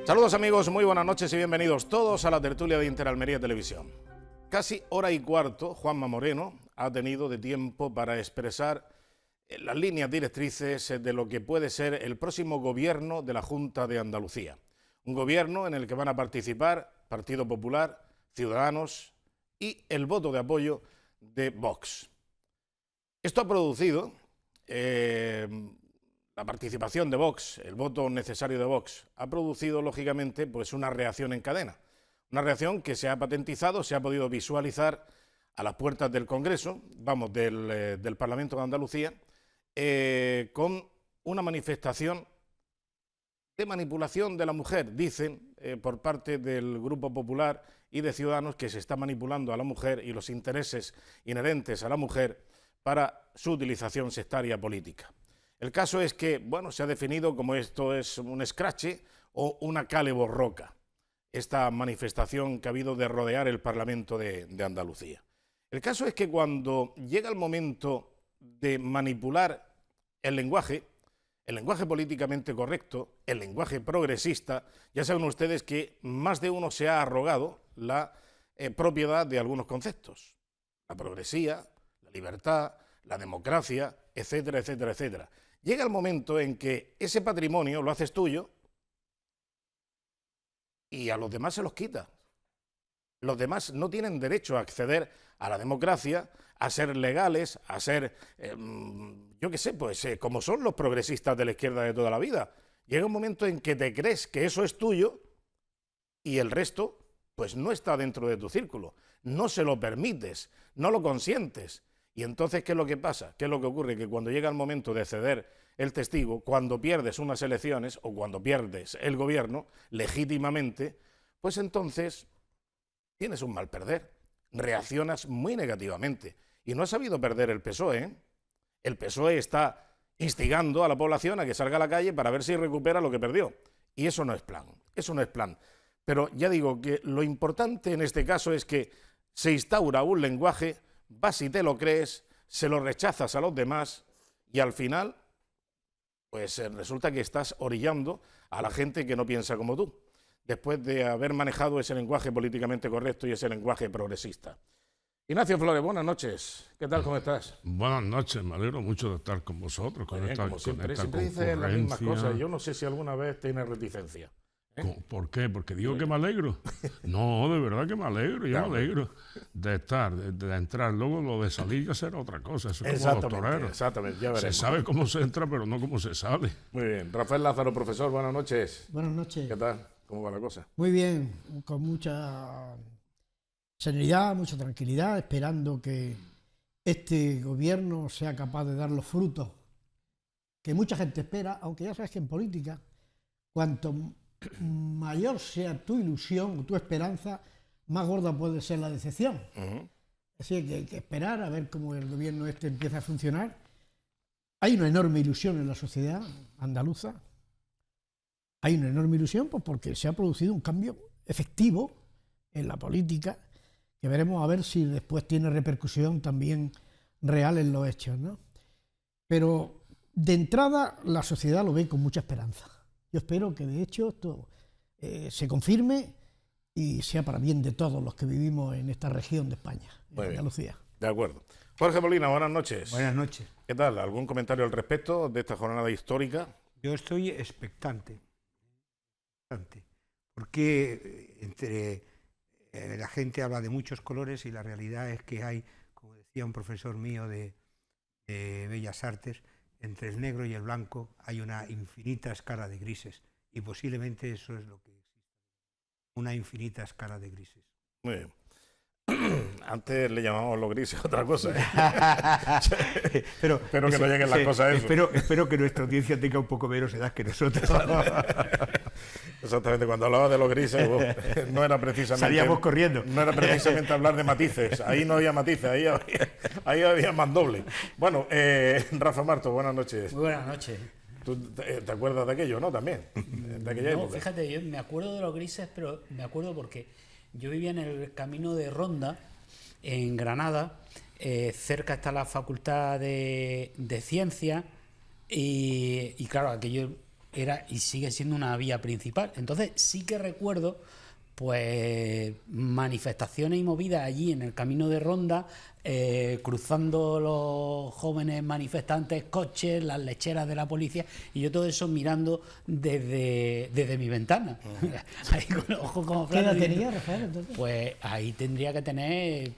Saludos amigos, muy buenas noches y bienvenidos todos a la tertulia de Interalmería Televisión. Casi hora y cuarto, Juanma Moreno ha tenido de tiempo para expresar las líneas directrices de lo que puede ser el próximo gobierno de la Junta de Andalucía. Un gobierno en el que van a participar Partido Popular, Ciudadanos y el voto de apoyo de Vox. Esto ha producido la participación de Vox, el voto necesario de Vox, ha producido lógicamente pues una reacción en cadena. Una reacción que se ha patentizado, se ha podido visualizar a las puertas del Congreso, vamos, del Parlamento de Andalucía, con una manifestación de manipulación de la mujer, dicen por parte del Grupo Popular y de Ciudadanos que se está manipulando a la mujer y los intereses inherentes a la mujer para su utilización sectaria política. El caso es que, bueno, se ha definido como esto es un escrache o una cale borroca, esta manifestación que ha habido de rodear el Parlamento de Andalucía. El caso es que cuando llega el momento de manipular el lenguaje políticamente correcto, el lenguaje progresista, ya saben ustedes que más de uno se ha arrogado la propiedad de algunos conceptos. La progresía, la libertad, la democracia, etcétera, etcétera, etcétera. Llega el momento en que ese patrimonio lo haces tuyo y a los demás se los quita. Los demás no tienen derecho a acceder a la democracia, a ser legales, a ser, yo qué sé, pues como son los progresistas de la izquierda de toda la vida. Llega un momento en que te crees que eso es tuyo y el resto pues no está dentro de tu círculo. No se lo permites, no lo consientes. Y entonces, ¿qué es lo que pasa? ¿Qué es lo que ocurre? Que cuando llega el momento de ceder el testigo, cuando pierdes unas elecciones o cuando pierdes el gobierno legítimamente, pues entonces tienes un mal perder. Reaccionas muy negativamente. Y no ha sabido perder el PSOE, ¿eh? El PSOE está instigando a la población a que salga a la calle para ver si recupera lo que perdió. Y eso no es plan, eso no es plan. Pero ya digo que lo importante en este caso es que se instaura un lenguaje, vas y te lo crees, se lo rechazas a los demás y al final pues resulta que estás orillando a la gente que no piensa como tú, después de haber manejado ese lenguaje políticamente correcto y ese lenguaje progresista. Ignacio Flores, buenas noches. ¿Qué tal? ¿Cómo estás? Buenas noches, me alegro mucho de estar con vosotros, con esta siempre dices las mismas cosas. Yo no sé si alguna vez tienes reticencia. ¿Por qué? ¿Porque digo que me alegro? No, de verdad que me alegro, yo me alegro de estar, de entrar. Luego lo de salir ya será otra cosa, eso es como los toreros. Exactamente, ya veremos. Se sabe cómo se entra, pero no cómo se sale. Muy bien. Rafael Lázaro, profesor, buenas noches. Buenas noches. ¿Qué tal? ¿Cómo va la cosa? Muy bien, con mucha serenidad, mucha tranquilidad, esperando que este gobierno sea capaz de dar los frutos que mucha gente espera, aunque ya sabes que en política, cuanto mayor sea tu ilusión o tu esperanza, más gorda puede ser la decepción. Así que hay que esperar a ver cómo el gobierno este empieza a funcionar. Hay una enorme ilusión en la sociedad andaluza. Hay una enorme ilusión pues, porque se ha producido un cambio efectivo en la política, que veremos a ver si después tiene repercusión también real en los hechos, ¿no? Pero de entrada la sociedad lo ve con mucha esperanza. Yo espero que de hecho esto se confirme y sea para bien de todos los que vivimos en esta región de España, en Andalucía. De acuerdo. Jorge Molina, buenas noches. Buenas noches. ¿Qué tal? ¿Algún comentario al respecto de esta jornada histórica? Yo estoy expectante, porque entre la gente habla de muchos colores y la realidad es que hay, como decía un profesor mío de Bellas Artes, entre el negro y el blanco hay una infinita escala de grises y posiblemente eso es lo que existe, una infinita escala de grises. Muy bien. Antes le llamábamos los grises otra cosa. Pero espero que no lleguen las cosas a eso. Espero que nuestra audiencia tenga un poco menos edad que nosotros. Exactamente, cuando hablaba de los grises, no era precisamente... Salíamos corriendo. No era precisamente hablar de matices, ahí no había matices, ahí había mandoble. Bueno, Rafa Marto, buenas noches. Muy buenas noches. ¿Tú te acuerdas de aquello, no? También, de aquella época. Fíjate, yo me acuerdo de los grises, pero me acuerdo porque yo vivía en el camino de Ronda, en Granada, cerca está la Facultad de Ciencias, y claro, aquello era y sigue siendo una vía principal. Entonces sí que recuerdo pues manifestaciones y movidas allí en el camino de Ronda, cruzando los jóvenes manifestantes, coches, las lecheras de la policía, y yo todo eso mirando desde mi ventana. Ahí con los ojos como ¿Qué edad platos. tenía, Rafael, entonces? Pues ahí tendría que tener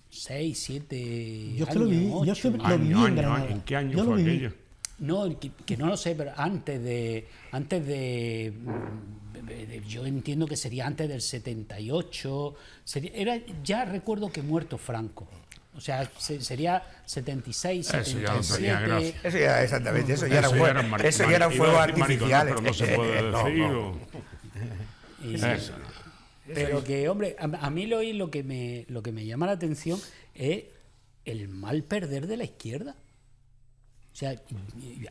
6, 7 Yo es que lo viví, yo es que lo viví en Granada. ¿En qué año Yo lo fue viví. aquello? No, que no lo sé, pero antes de yo entiendo que sería antes del 78, ya recuerdo que muerto Franco. O sea, sería 76, Eso ya no tenía 77. gracia. Eso ya, exactamente, eso ya Eso ya eran fuegos iba a decir artificiales. maricón, pero no se puede decir. Y- Eso. Pero que, hombre, a mí lo que me llama la atención es el mal perder de la izquierda. O sea,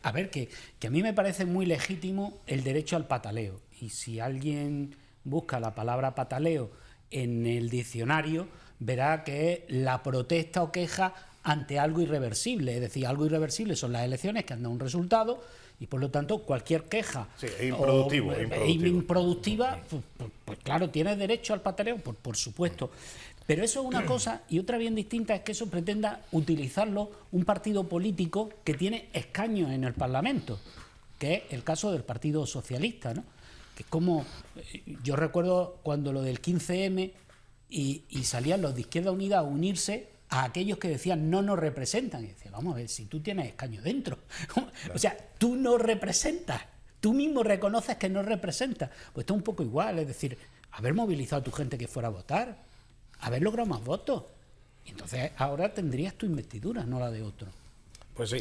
a ver, que a mí me parece muy legítimo el derecho al pataleo. Y si alguien busca la palabra pataleo en el diccionario, verá que es la protesta o queja ante algo irreversible. Es decir, algo irreversible son las elecciones que han dado un resultado y, por lo tanto, cualquier queja Sí, es improductivo, improductiva, pues claro, tienes derecho al pataleo, por supuesto. Pero eso es una cosa, y otra bien distinta es que eso pretenda utilizarlo un partido político que tiene escaños en el Parlamento, que es el caso del Partido Socialista, ¿no? Que es como, yo recuerdo cuando lo del 15M y salían los de Izquierda Unida a unirse a aquellos que decían no nos representan. Y decía, vamos a ver, si tú tienes escaño dentro, o sea, tú no representas, tú mismo reconoces que no representas. Pues está un poco igual, es decir, haber movilizado a tu gente que fuera a votar, haber logrado más votos. Y entonces ahora tendrías tu investidura, no la de otro. Pues sí.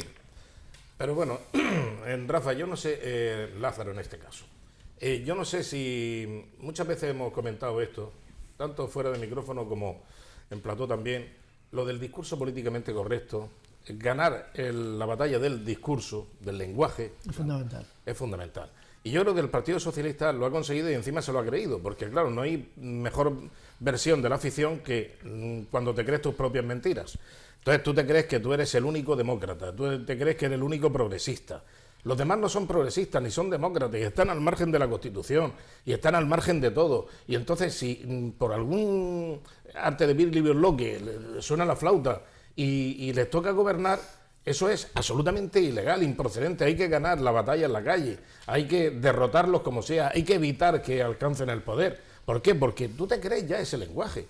Pero bueno, Rafa, yo no sé, Lázaro en este caso, yo no sé si muchas veces hemos comentado esto, tanto fuera de micrófono como en plató también, lo del discurso políticamente correcto, ganar la batalla del discurso, del lenguaje, Es fundamental. es fundamental. Y yo creo que el Partido Socialista lo ha conseguido y encima se lo ha creído, porque claro, no hay mejor versión de la afición que cuando te crees tus propias mentiras. Entonces tú te crees que tú eres el único demócrata, tú te crees que eres el único progresista. Los demás no son progresistas ni son demócratas y están al margen de la Constitución y están al margen de todo. Y entonces si por algún arte de birlibirloque le suena la flauta y les toca gobernar, eso es absolutamente ilegal, improcedente. Hay que ganar la batalla en la calle, hay que derrotarlos como sea, hay que evitar que alcancen el poder. ¿Por qué? Porque tú te crees ya ese lenguaje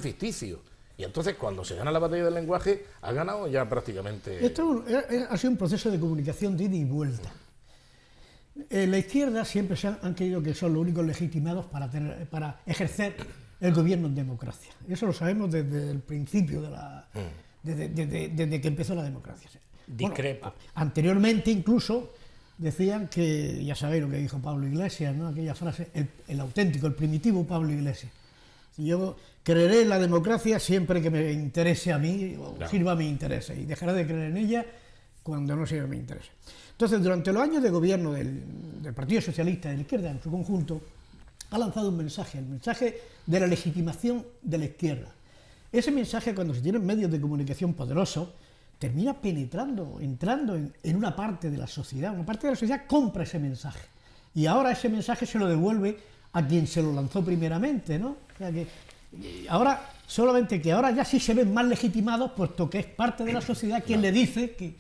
ficticio. Y entonces cuando se gana la batalla del lenguaje, ha ganado ya prácticamente... Esto ha sido un proceso de comunicación de ida y vuelta. La izquierda siempre han creído que son los únicos legitimados para ejercer el gobierno en democracia. Eso lo sabemos desde el principio, desde que empezó la democracia. Discrepo. Bueno, anteriormente incluso decían que, ya sabéis lo que dijo Pablo Iglesias, ¿no? Aquella frase, el auténtico, el primitivo Pablo Iglesias. Yo creeré en la democracia siempre que me interese a mí o sirva a mi interés, y dejaré de creer en ella cuando no sirva a mi interés. Entonces, durante los años de gobierno del Partido Socialista y de la izquierda en su conjunto, ha lanzado un mensaje, el mensaje de la legitimación de la izquierda. Ese mensaje, cuando se tienen medios de comunicación poderosos, termina penetrando, entrando en una parte de la sociedad. Una parte de la sociedad compra ese mensaje. Y ahora ese mensaje se lo devuelve a quien se lo lanzó primeramente, ¿no? O sea que ahora, solamente que ahora ya sí se ven más legitimados, puesto que es parte de la sociedad quien le dice que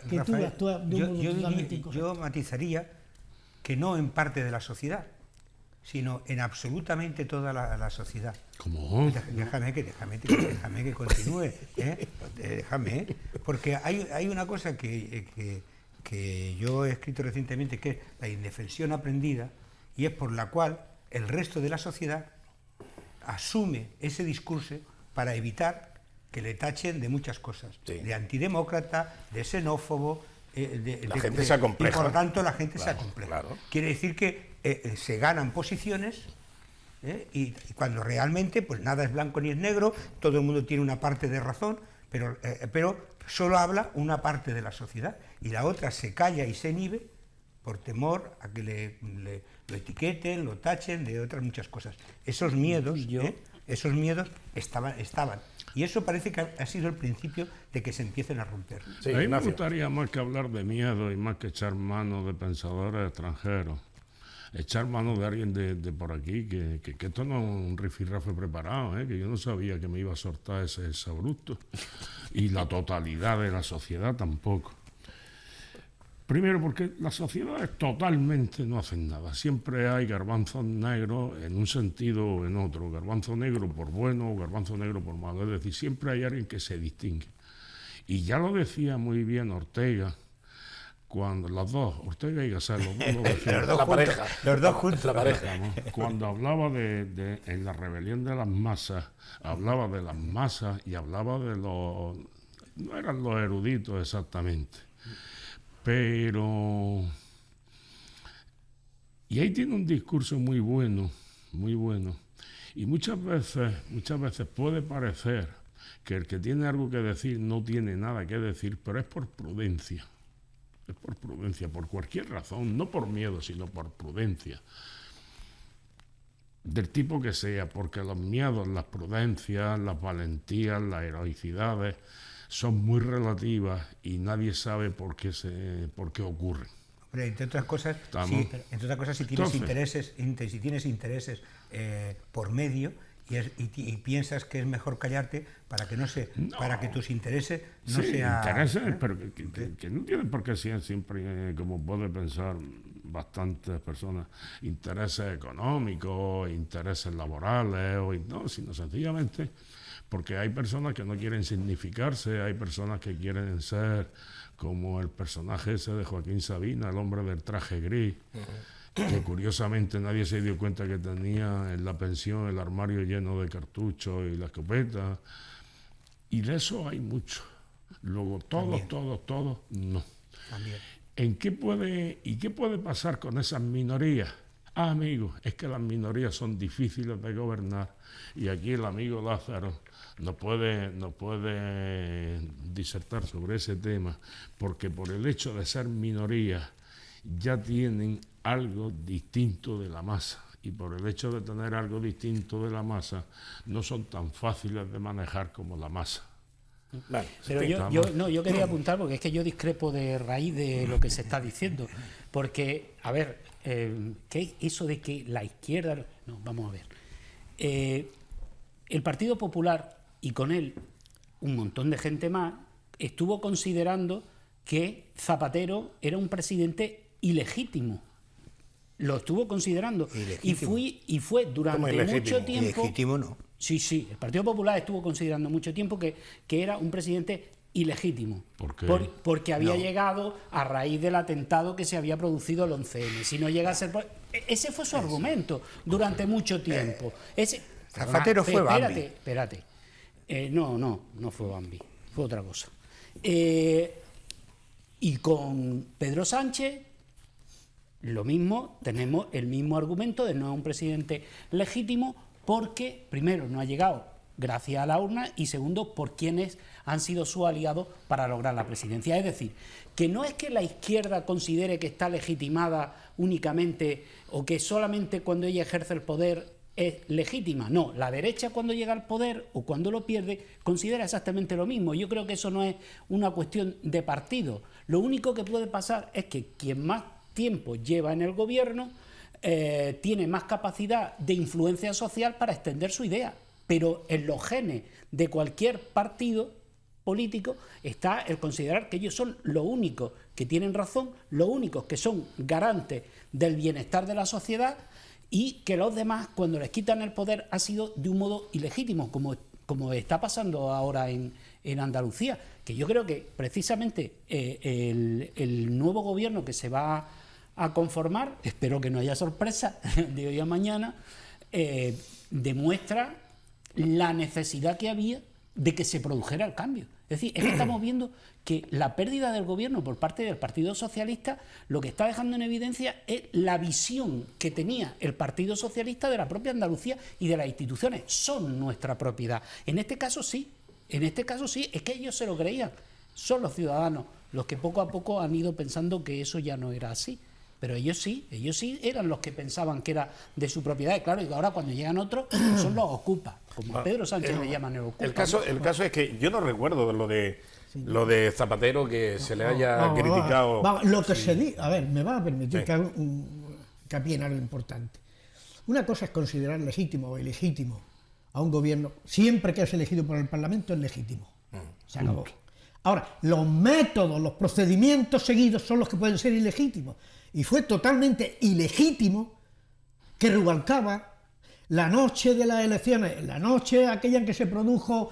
tú Rafael, actúas de un modo totalmente incorrecto. yo matizaría que no en parte de la sociedad, sino en absolutamente toda la sociedad. ¿Cómo? Déjame que continúe, déjame, porque hay una cosa que yo he escrito recientemente, que es la indefensión aprendida, y es por la cual el resto de la sociedad asume ese discurso para evitar que le tachen de muchas cosas, Sí. de antidemócrata, de xenófobo. La gente se acompleja. Y por lo tanto la gente se acompleja. Claro. Quiere decir que se ganan posiciones y cuando realmente pues nada es blanco ni es negro, todo el mundo tiene una parte de razón, pero solo habla una parte de la sociedad y la otra se calla y se inhibe por temor a que lo etiqueten, lo tachen de otras muchas cosas. Esos miedos Esos miedos estaban. Y eso parece que ha sido el principio de que se empiecen a romper. Sí, a mí me Ignacio. gustaría más que hablar de miedo y más que echar mano de pensadores extranjeros. Echar mano de alguien de por aquí, que esto no es un rifirrafe preparado, que yo no sabía que me iba a soltar ese abrupto. Y la totalidad de la sociedad tampoco. Primero porque las sociedades totalmente no hacen nada. Siempre hay garbanzos negros en un sentido o en otro. Garbanzo negro por bueno o garbanzo negro por malo. Es decir, siempre hay alguien que se distingue. Y ya lo decía muy bien Ortega, cuando los dos, Ortega y Gasset, los dos lo decían. La pareja. Los dos juntos. La pareja. Cuando hablaba en la rebelión de las masas, hablaba de las masas y hablaba de los... No eran los eruditos exactamente, pero... Y ahí tiene un discurso muy bueno, muy bueno. Y muchas veces puede parecer que el que tiene algo que decir no tiene nada que decir, pero es por prudencia. Es por prudencia, por cualquier razón, no por miedo, sino por prudencia. Del tipo que sea, porque los miedos, las prudencias, las valentías, las heroicidades son muy relativas y nadie sabe por qué ocurren. Hombre, entre otras cosas, si tienes intereses por medio y piensas que es mejor callarte para que para que tus intereses no sean... Intereses, pero que no tienen por qué ser siempre, como puede pensar bastantes personas, intereses económicos, intereses laborales, no, sino sencillamente porque hay personas que no quieren significarse, hay personas que quieren ser como el personaje ese de Joaquín Sabina, el hombre del traje gris, que curiosamente nadie se dio cuenta que tenía en la pensión el armario lleno de cartuchos y la escopeta, y de eso hay mucho. Luego todos, no. También. ¿Qué puede pasar con esas minorías? Amigos, es que las minorías son difíciles de gobernar y aquí el amigo Lázaro no puede disertar sobre ese tema, porque por el hecho de ser minorías ya tienen algo distinto de la masa, y por el hecho de tener algo distinto de la masa no son tan fáciles de manejar como la masa. Vale. Pero yo quería apuntar, porque es que yo discrepo de raíz de lo que se está diciendo, porque, a ver, ¿qué es eso de que la izquierda... No, vamos a ver. El Partido Popular, y con él un montón de gente más, estuvo considerando que Zapatero era un presidente ilegítimo. Lo estuvo considerando. Y fue durante mucho tiempo... Ilegítimo no. Sí, el Partido Popular estuvo considerando mucho tiempo que era un presidente ilegítimo. ¿Por qué? Porque había llegado a raíz del atentado que se había producido el 11M. Si no llega a ser... Ese fue su argumento durante mucho tiempo. Zapatero fue Bambi. Espérate. No fue Bambi. Fue otra cosa. Y con Pedro Sánchez, lo mismo, tenemos el mismo argumento de no es un presidente legítimo, porque, primero, no ha llegado gracias a la urna y, segundo, por quienes han sido sus aliados para lograr la presidencia. Es decir, que no es que la izquierda considere que está legitimada únicamente o que solamente cuando ella ejerce el poder es legítima. No, la derecha cuando llega al poder o cuando lo pierde considera exactamente lo mismo. Yo creo que eso no es una cuestión de partido. Lo único que puede pasar es que quien más tiempo lleva en el gobierno tiene más capacidad de influencia social para extender su idea, pero en los genes de cualquier partido político está el considerar que ellos son los únicos que tienen razón, los únicos que son garantes del bienestar de la sociedad, y que los demás, cuando les quitan el poder, ha sido de un modo ilegítimo, como está pasando ahora en Andalucía, que yo creo que precisamente el nuevo gobierno que se va a conformar, espero que no haya sorpresa de hoy a mañana, demuestra la necesidad que había de que se produjera el cambio. Es decir, es que estamos viendo que la pérdida del gobierno por parte del Partido Socialista lo que está dejando en evidencia es la visión que tenía el Partido Socialista de la propia Andalucía y de las instituciones. Son nuestra propiedad. En este caso sí, es que ellos se lo creían. Son los ciudadanos los que poco a poco han ido pensando que eso ya no era así. pero ellos sí eran los que pensaban que era de su propiedad. Y claro, y ahora cuando llegan otros, pues son los ocupas, como a Pedro Sánchez le llaman el ocupa. El caso es que yo no recuerdo lo de Zapatero que se le haya criticado. Lo que se dice, a ver, me va a permitir que haga un hincapié en algo importante. Una cosa es considerar legítimo o ilegítimo a un gobierno, siempre que es elegido por el Parlamento es legítimo. Se acabó. Ahora, los métodos, los procedimientos seguidos son los que pueden ser ilegítimos. Y fue totalmente ilegítimo que Rubalcaba, la noche de las elecciones, la noche aquella en que se produjo,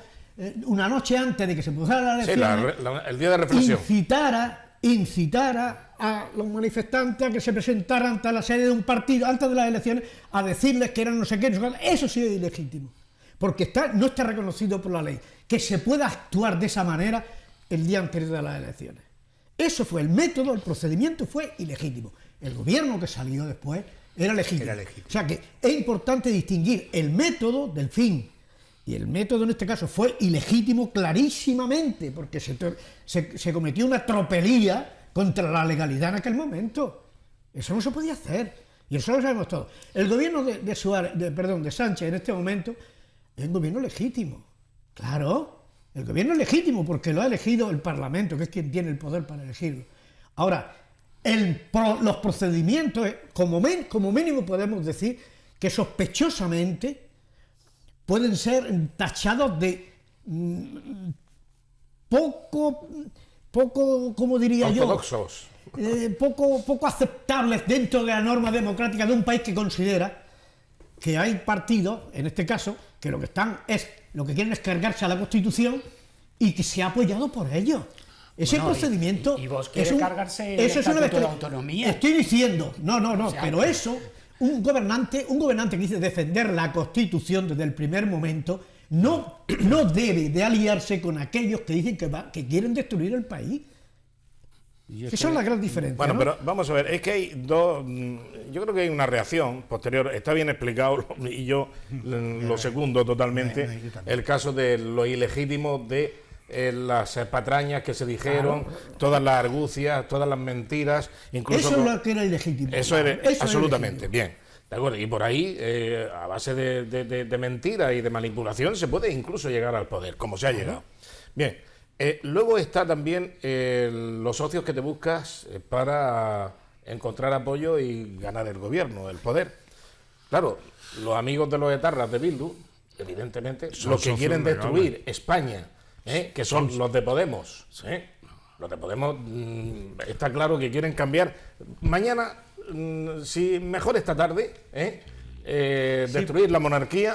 una noche antes de que se produjeran las elecciones, el día de reflexión, incitara a los manifestantes a que se presentaran ante la sede de un partido antes de las elecciones a decirles que eran no sé qué, no sé qué. Eso sí es ilegítimo, porque no está reconocido por la ley que se pueda actuar de esa manera el día anterior de las elecciones. Eso fue el método, el procedimiento fue ilegítimo. El gobierno que salió después era legítimo. O sea que es importante distinguir el método del fin. Y el método en este caso fue ilegítimo clarísimamente, porque se cometió una tropelía contra la legalidad en aquel momento. Eso no se podía hacer. Y eso lo sabemos todos. El gobierno de Sánchez en este momento es un gobierno legítimo. Claro. El gobierno es legítimo porque lo ha elegido el Parlamento, que es quien tiene el poder para elegirlo. Ahora, los procedimientos, como mínimo podemos decir que sospechosamente pueden ser tachados de poco, ¿cómo diría ortodoxos. Poco aceptables dentro de la norma democrática de un país que considera que hay partidos, en este caso, que lo que quieren es cargarse a la Constitución y que se ha apoyado por ellos. Ese procedimiento... ¿Y vos quieres cargarse el eso Estatuto de la Autonomía? Estoy diciendo, no, pero eso, un gobernante que dice defender la Constitución desde el primer momento, no debe de aliarse con aquellos que dicen que quieren destruir el país. Esa es la gran diferencia. Bueno, ¿no? pero vamos a ver, es que hay dos... Yo creo que hay una reacción posterior, está bien explicado, y yo lo segundo totalmente, el caso de lo ilegítimo de las patrañas que se dijeron, todas las argucias, todas las mentiras, incluso... Eso es lo que era ilegítimo. Eso era absolutamente, ilegítimo. bien. ¿De acuerdo? Y por ahí, a base de mentiras y de manipulación, se puede incluso llegar al poder, como se ha llegado. Bien. Luego está también los socios que te buscas para encontrar apoyo y ganar el gobierno, el poder. Claro, los amigos de los etarras de Bildu, evidentemente, los que quieren destruir España, que son los de Podemos. Los de Podemos está claro que quieren cambiar. Mañana, si mejor esta tarde, destruir la monarquía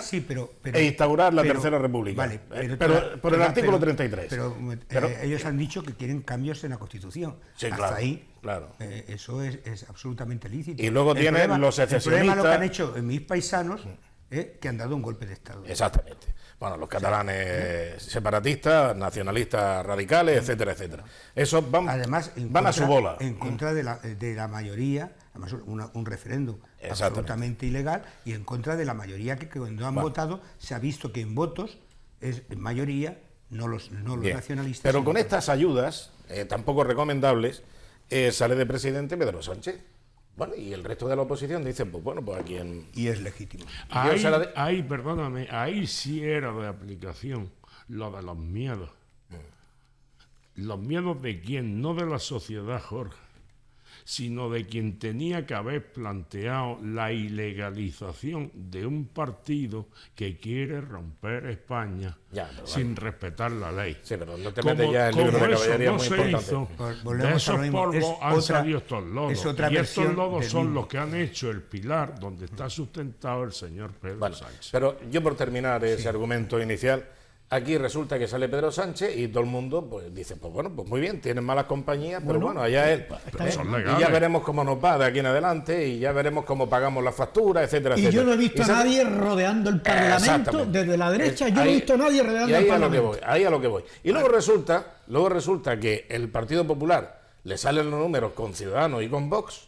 e instaurar la Tercera República. Vale, pero por el artículo 33. Pero ellos han dicho que quieren cambios en la Constitución. Sí, hasta claro, ahí, claro. Eso es absolutamente lícito. Y luego tienen los secesionistas. El problema es lo que han hecho mis paisanos, que han dado un golpe de Estado. Exactamente. Bueno, los catalanes separatistas, nacionalistas radicales, etcétera, etcétera. Esos van a su bola. En contra de la mayoría, además un referéndum absolutamente ilegal, y en contra de la mayoría que cuando han votado se ha visto que en votos es en mayoría, no los nacionalistas. Pero con estas ayudas, tampoco recomendables, sale de presidente Pedro Sánchez. Bueno, y el resto de la oposición dice, pues bueno, pues a quien... Y es legítimo. Perdóname, ahí sí era de aplicación lo de los miedos. ¿Los miedos de quién? No de la sociedad, Jorge, sino de quien tenía que haber planteado la ilegalización de un partido que quiere romper España sin respetar la ley. Sí, pero no te metes ya el libro de caballería, muy importante. De esos polvos han salido estos lodos. Y estos lodos son los que han hecho el pilar donde está sustentado el señor Pedro Sánchez. Pero yo, por terminar ese argumento inicial, aquí resulta que sale Pedro Sánchez y todo el mundo pues dice, pues bueno, pues muy bien, tienen malas compañías, pero bueno, allá él. Y ya veremos cómo nos va de aquí en adelante y ya veremos cómo pagamos la factura, etcétera, y etcétera. Yo no he visto a nadie rodeando el Parlamento desde la derecha, yo no he visto a nadie rodeando el Parlamento. Ahí a lo que voy. Y luego resulta que el Partido Popular le salen los números con Ciudadanos y con Vox,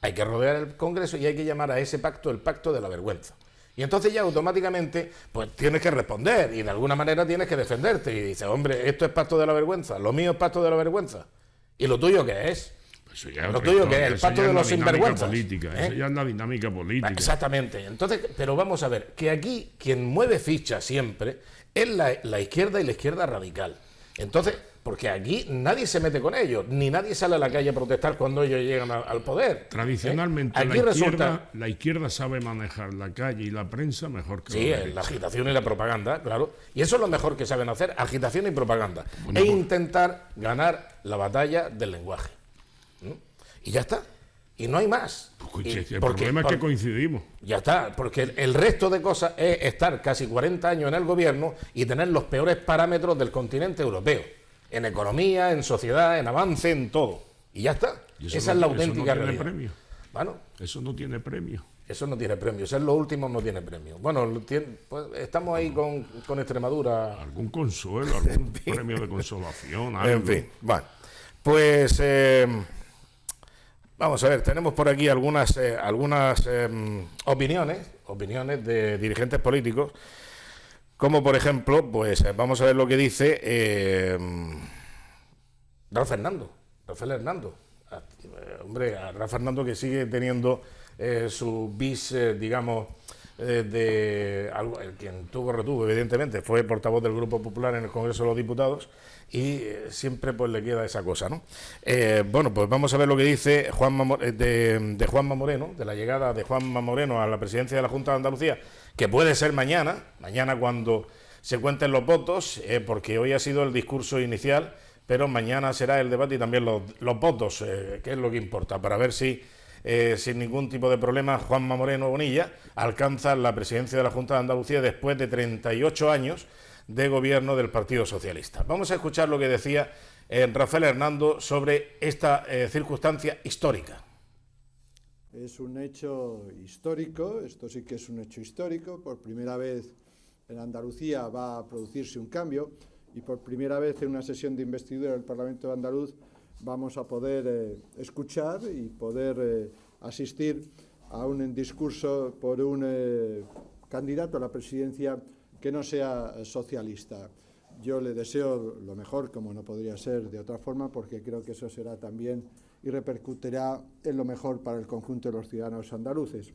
hay que rodear el Congreso y hay que llamar a ese pacto el pacto de la vergüenza. Y entonces ya automáticamente pues tienes que responder y de alguna manera tienes que defenderte. Y dices, hombre, esto es pacto de la vergüenza, lo mío es pacto de la vergüenza. ¿Y lo tuyo qué es? Eso ya es Lo otra tuyo, historia, que es el eso pacto ya de es los la dinámica sinvergüenzas. política, eso ya es la dinámica política. Exactamente. Entonces, pero vamos a ver, que aquí quien mueve ficha siempre es la izquierda y la izquierda radical. Entonces, porque aquí nadie se mete con ellos, ni nadie sale a la calle a protestar cuando ellos llegan al poder. Tradicionalmente Aquí la izquierda sabe manejar la calle y la prensa mejor que Sí, la la derecha. agitación y la propaganda, claro. Y eso es lo mejor que saben hacer, agitación y propaganda. Bueno, e pues- intentar ganar la batalla del lenguaje. ¿Mm? Y ya está. Y no hay más. Escuche, Y el problema es que coincidimos. Ya está, porque el resto de cosas es estar casi 40 años en el gobierno y tener los peores parámetros del continente europeo. En economía, en sociedad, en avance, en todo. Y ya está. Y eso Esa no- es la eso no auténtica tiene realidad. premio. Bueno, Eso no tiene premio. eso no tiene premio. Ser lo último no tiene premio. Bueno, pues, estamos ahí con Extremadura. Algún consuelo, algún premio de consolación, algo. En fin, bueno. Pues vamos a ver, tenemos por aquí algunas opiniones de dirigentes políticos, como por ejemplo, pues vamos a ver lo que dice Rafael Hernando. Hombre, a Rafa Hernando, que sigue teniendo su bis, digamos, quien retuvo, evidentemente, fue portavoz del Grupo Popular en el Congreso de los Diputados, y siempre pues le queda esa cosa, ¿no? Bueno, pues vamos a ver lo que dice de Juanma Moreno, de la llegada de Juanma Moreno a la presidencia de la Junta de Andalucía, que puede ser mañana cuando se cuenten los votos, porque hoy ha sido el discurso inicial, pero mañana será el debate y también los votos, que es lo que importa, para ver si sin ningún tipo de problema Juanma Moreno Bonilla alcanza la presidencia de la Junta de Andalucía después de 38 años de gobierno del Partido Socialista. Vamos a escuchar lo que decía Rafael Hernando sobre esta circunstancia histórica. Es un hecho histórico, esto sí que es un hecho histórico. Por primera vez en Andalucía va a producirse un cambio y por primera vez en una sesión de investidura del Parlamento andaluz vamos a poder escuchar y poder asistir a un discurso por un candidato a la presidencia que no sea socialista. Yo le deseo lo mejor, como no podría ser de otra forma, porque creo que eso será también y repercutirá en lo mejor para el conjunto de los ciudadanos andaluces.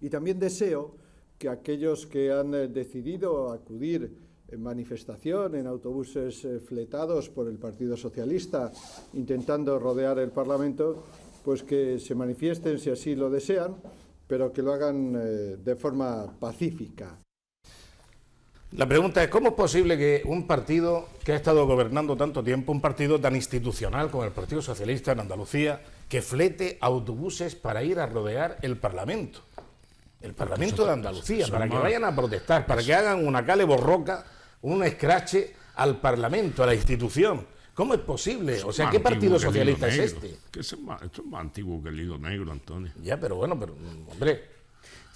Y también deseo que aquellos que han decidido acudir en manifestación, en autobuses fletados por el Partido Socialista, intentando rodear el Parlamento, pues que se manifiesten si así lo desean, pero que lo hagan de forma pacífica. La pregunta es, ¿cómo es posible que un partido que ha estado gobernando tanto tiempo, un partido tan institucional como el Partido Socialista en Andalucía, que flete autobuses para ir a rodear el Parlamento? El Parlamento de Andalucía, para que vayan a protestar, para que hagan una cale borroca, un escrache al Parlamento, a la institución. ¿Cómo es posible? O sea, ¿qué partido socialista es este? Esto es más antiguo que el hilo negro, Antonio. Ya, pero bueno, hombre,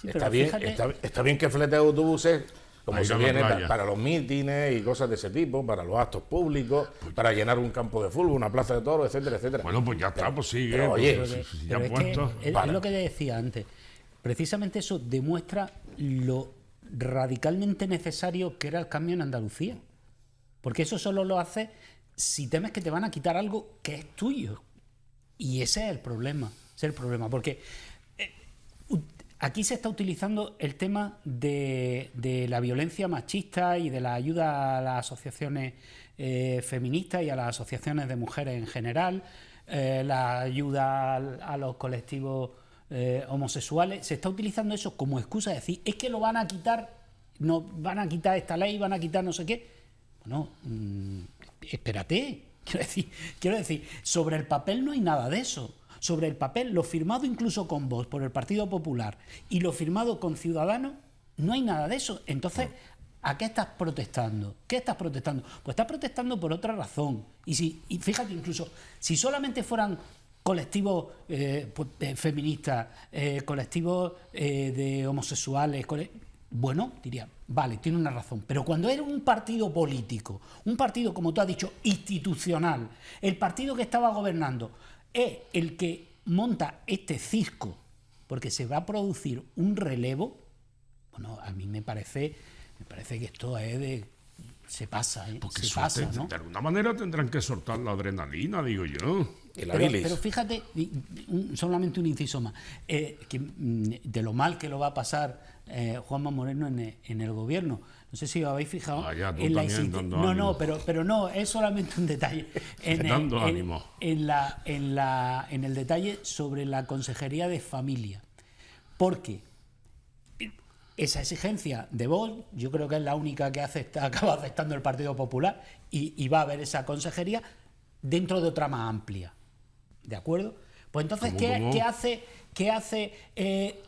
Sí, está pero bien, fíjate- está bien que flete autobuses, como Ahí se a la viene playa. para los mítines y cosas de ese tipo, para los actos públicos, para llenar un campo de fútbol, una plaza de toros, etcétera, etcétera. Bueno, pues ya está, pues sigue. pero, pues, oye, si ya Pero es puesto. que es Vale. lo que te decía antes. Precisamente eso demuestra lo radicalmente necesario que era el cambio en Andalucía. Porque eso solo lo hace si temes que te van a quitar algo que es tuyo. Y ese es el problema. Ese es el problema. Porque aquí se está utilizando el tema de la violencia machista y de la ayuda a las asociaciones feministas y a las asociaciones de mujeres en general, la ayuda a los colectivos homosexuales. Se está utilizando eso como excusa de decir, es que lo van a quitar, no van a quitar esta ley, van a quitar no sé qué. Bueno, espérate. Quiero decir, sobre el papel no hay nada de eso. Sobre el papel, lo firmado incluso con Vox por el Partido Popular y lo firmado con Ciudadanos, no hay nada de eso. Entonces, ¿a qué estás protestando? ¿Qué estás protestando? Pues estás protestando por otra razón. Y fíjate, incluso, si solamente fueran colectivos feministas, colectivos de homosexuales, bueno, diría, vale, tiene una razón. Pero cuando era un partido político, un partido, como tú has dicho, institucional, el partido que estaba gobernando, es el que monta este cisco, porque se va a producir un relevo, bueno, a mí me parece que esto es de se pasa, Porque se pasa, ¿no? de alguna manera tendrán que soltar la adrenalina, digo yo. Y la bilis. Pero fíjate, solamente un inciso más, de lo mal que lo va a pasar Juanma Moreno en el gobierno. No sé si os habéis fijado Ya, tú en la también dando No, ánimo. pero no, es solamente un detalle. Dando ánimo. En el detalle sobre la Consejería de Familia. Porque esa exigencia de Vox, yo creo que es la única que acaba aceptando el Partido Popular, y va a haber esa consejería dentro de otra más amplia. ¿De acuerdo? Pues entonces, ¿Cómo? ¿qué hace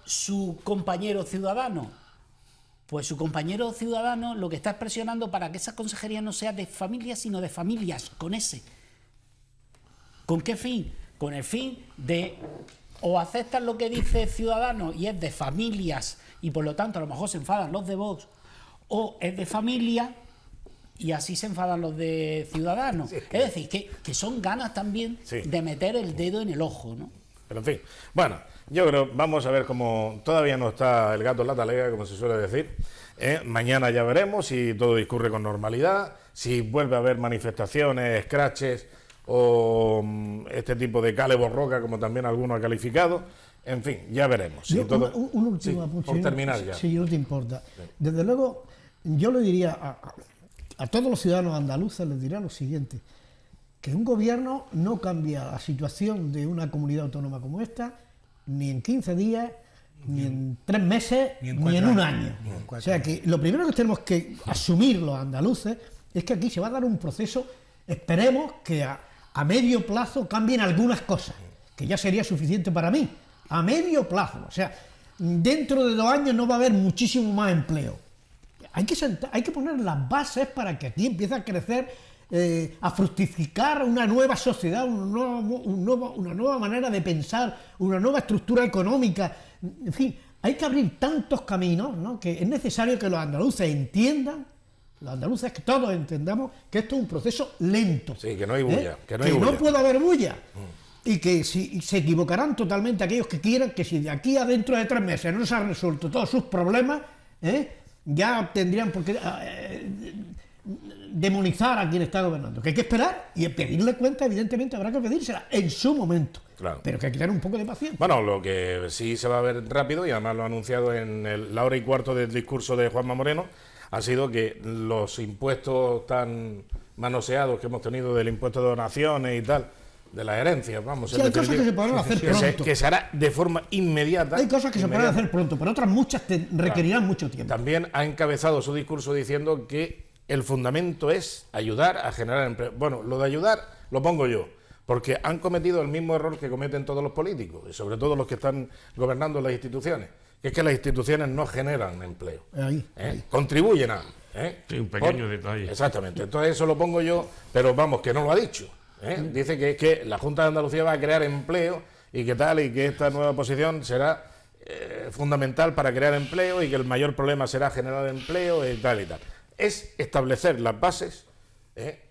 su compañero Ciudadano? Pues su compañero Ciudadano lo que está presionando para que esa consejería no sea de familias, sino de familias, con ese. ¿Con qué fin? Con el fin de o aceptan lo que dice Ciudadanos y es de familias y por lo tanto a lo mejor se enfadan los de Vox, o es de familia y así se enfadan los de Ciudadanos. Es decir, que son ganas también de meter el dedo en el ojo, ¿no? Pero en fin, bueno, yo creo, vamos a ver cómo todavía no está el gato en la talega, como se suele decir. Mañana ya veremos si todo discurre con normalidad, si vuelve a haber manifestaciones, scratches o este tipo de cale borroca, como también algunos ha calificado. En fin, ya veremos. Yo, Si todo... un último Sí, apunte, por terminar ya. Si no te importa. Desde luego, yo le diría a todos los ciudadanos andaluces, les diría lo siguiente, que un gobierno no cambia la situación de una comunidad autónoma como esta, ni en 15 días, ni en 3 meses, ni en un año. O sea que lo primero que tenemos que asumir los andaluces es que aquí se va a dar un proceso, esperemos que a medio plazo cambien algunas cosas, que ya sería suficiente para mí, a medio plazo. O sea, dentro de 2 años no va a haber muchísimo más empleo. Hay que poner las bases para que aquí empiece a crecer, a fructificar una nueva sociedad, una nueva manera de pensar, una nueva estructura económica. En fin, hay que abrir tantos caminos, ¿no?, que es necesario que los andaluces entiendan, los andaluces que todos entendamos que esto es un proceso lento. Sí, que no hay bulla. Que no puede haber bulla. Y que si se equivocarán totalmente aquellos que quieran que si de aquí a dentro de 3 meses no se han resuelto todos sus problemas, ya tendrían por qué demonizar a quien está gobernando. Que hay que esperar y pedirle cuenta, evidentemente habrá que pedírsela en su momento. Claro. Pero que hay que tener un poco de paciencia. Bueno, lo que sí se va a ver rápido, y además lo ha anunciado en la hora y cuarto del discurso de Juanma Moreno, ha sido que los impuestos tan manoseados que hemos tenido del impuesto de donaciones y tal, de las herencias, vamos. Sí, hay cosas que se podrán hacer pronto. Que se hará de forma inmediata. Hay cosas que se podrán hacer pronto, pero otras muchas requerirán mucho tiempo. También ha encabezado su discurso diciendo que el fundamento es ayudar a generar empleo. Bueno, lo de ayudar lo pongo yo, porque han cometido el mismo error que cometen todos los políticos, y sobre todo los que están gobernando las instituciones, que es que las instituciones no generan empleo. Ahí. Contribuyen a... Sí, un pequeño detalle. Exactamente, entonces eso lo pongo yo, pero vamos, que no lo ha dicho. Dice que la Junta de Andalucía va a crear empleo y que tal, y que esta nueva posición será fundamental para crear empleo y que el mayor problema será generar empleo y tal y tal. Es establecer las bases,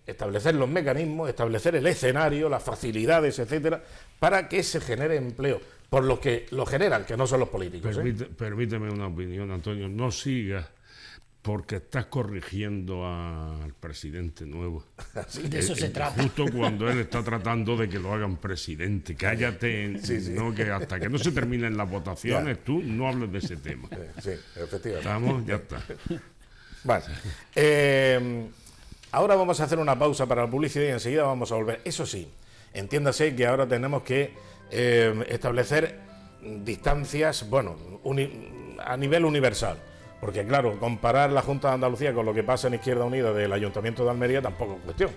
establecer los mecanismos, establecer el escenario, las facilidades, etcétera, para que se genere empleo por los que lo generan, que no son los políticos. Permíteme una opinión, Antonio, no sigas porque estás corrigiendo al presidente nuevo. De eso se trata. Justo cuando él está tratando de que lo hagan presidente. Cállate, no, que hasta que no se terminen las votaciones, tú no hables de ese tema. Sí, efectivamente. ¿Estamos? Ya está. Vale. Ahora vamos a hacer una pausa para la publicidad y enseguida vamos a volver. Eso sí, entiéndase que ahora tenemos que establecer distancias, bueno, a nivel universal. Porque claro, comparar la Junta de Andalucía con lo que pasa en Izquierda Unida del Ayuntamiento de Almería tampoco es cuestión.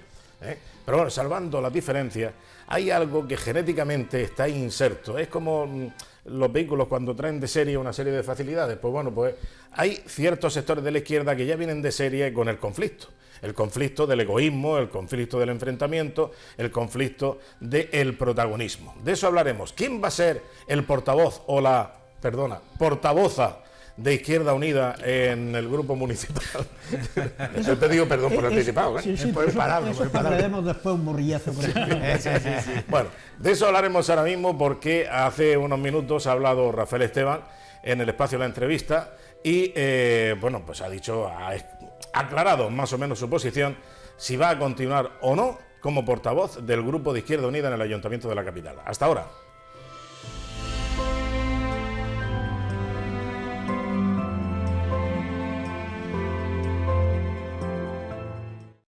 Pero bueno, salvando las diferencias, hay algo que genéticamente está inserto. Es como los vehículos cuando traen de serie una serie de facilidades. Pues bueno, pues hay ciertos sectores de la izquierda que ya vienen de serie con el conflicto. El conflicto del egoísmo, el conflicto del enfrentamiento, el conflicto del protagonismo. De eso hablaremos. ¿Quién va a ser el portavoz o la, portavoza de Izquierda Unida en el grupo municipal? He pedido perdón por anticipado. Sí, haremos después un morrillazo por Bueno, de eso hablaremos ahora mismo porque hace unos minutos ha hablado Rafael Esteban en el espacio de la entrevista y bueno, pues ha aclarado más o menos su posición, si va a continuar o no como portavoz del Grupo de Izquierda Unida en el Ayuntamiento de la capital. Hasta ahora.